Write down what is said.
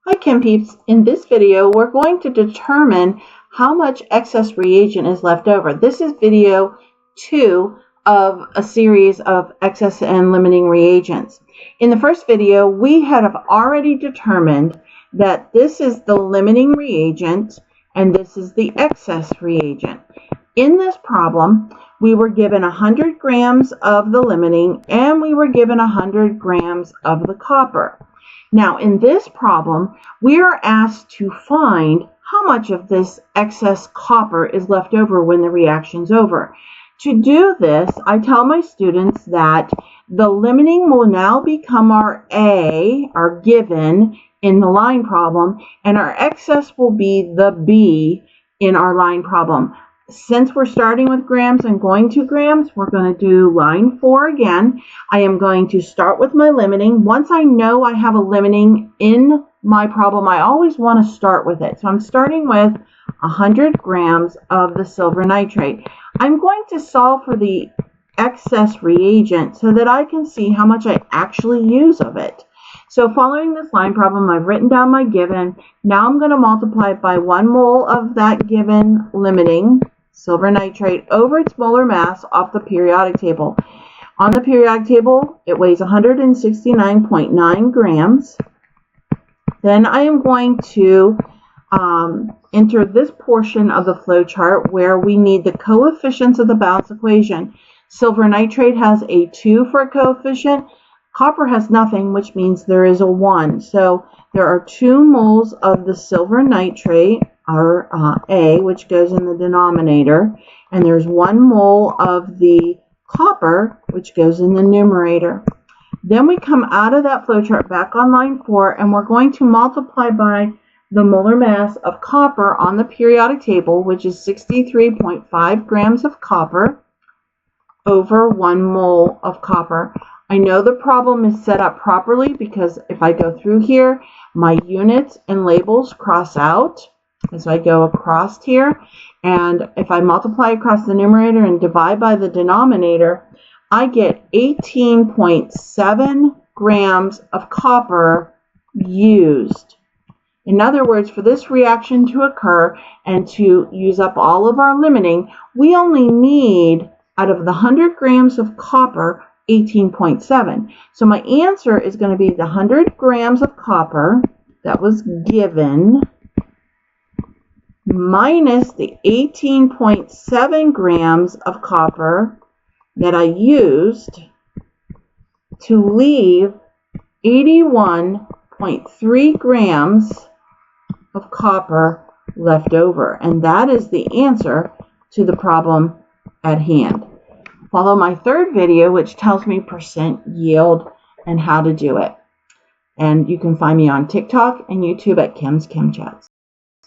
Hi Chem Peeps, in this video we're going to determine how much excess reagent is left over. This is video 2 of a series of excess and limiting reagents. In the first video we have already determined that this is the limiting reagent and this is the excess reagent. In this problem we were given 100 grams of the limiting and we were given 100 grams of the copper. Now, in this problem, we are asked to find how much of this excess copper is left over when the reaction's over. To do this, I tell my students that the limiting will now become our A, our given, in the line problem, and our excess will be the B in our line problem. Since we're starting with grams and going to grams, we're going to do line 4 again. I am going to start with my limiting. Once I know I have a limiting in my problem, I always want to start with it. So I'm starting with 100 grams of the silver nitrate. I'm going to solve for the excess reagent so that I can see how much I actually use of it. So following this line problem, I've written down my given. Now I'm going to multiply it by 1 mole of that given limiting, silver nitrate, over its molar mass off the periodic table. On the periodic table, it weighs 169.9 grams. Then I am going to enter this portion of the flow chart where we need the coefficients of the balance equation. Silver nitrate has a 2 for a coefficient. Copper has nothing, which means there is a 1. So there are 2 moles of the silver nitrate, or A, which goes in the denominator, and there's 1 mole of the copper, which goes in the numerator. Then we come out of that flowchart back on line 4, and we're going to multiply by the molar mass of copper on the periodic table, which is 63.5 grams of copper over 1 mole of copper. I know the problem is set up properly because if I go through here, my units and labels cross out as I go across here. And if I multiply across the numerator and divide by the denominator, I get 18.7 grams of copper used. In other words, for this reaction to occur and to use up all of our limiting, we only need, out of the 100 grams of copper, 18.7. So my answer is going to be the 100 grams of copper that was given minus the 18.7 grams of copper that I used to leave 81.3 grams of copper left over. And that is the answer to the problem at hand. Follow my third video, which tells me percent yield and how to do it. And you can find me on TikTok and YouTube at Kim's Chem Chats.